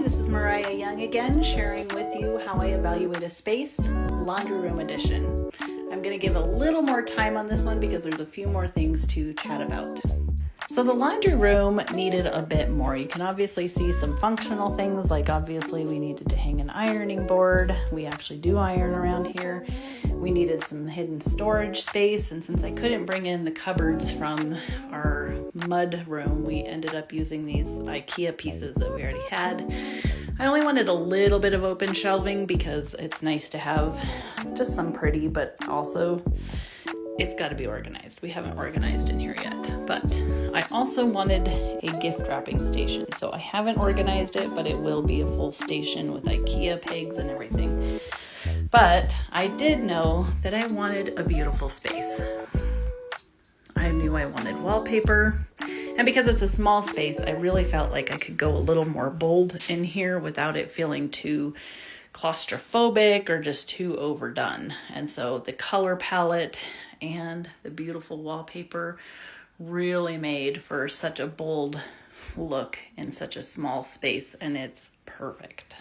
this is Mariah Young again, sharing with you how I evaluate a space, laundry room edition. I'm going to give a little more time on this one because there's a few more things to chat about. So the laundry room needed a bit more. You can obviously see some functional things, like obviously we needed to hang an ironing board. We actually do iron around here. We needed some hidden storage space, and since I couldn't bring in the cupboards from our mud room, we ended up using these IKEA pieces that we already had. I only wanted a little bit of open shelving because it's nice to have just some pretty, but also it's got to be organized. We haven't organized in here yet, but I also wanted a gift wrapping station. So I haven't organized it, but it will be a full station with IKEA pegs and everything. But I did know that I wanted a beautiful space. I knew I wanted wallpaper. And because it's a small space, I really felt like I could go a little more bold in here without it feeling too claustrophobic or just too overdone. And so the color palette and the beautiful wallpaper really made for such a bold look in such a small space, and it's perfect.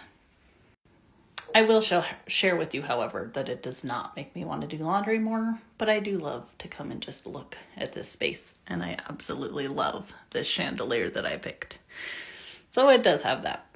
I will share with you, however, that it does not make me want to do laundry more, but I do love to come and just look at this space, and I absolutely love this chandelier that I picked. So it does have that.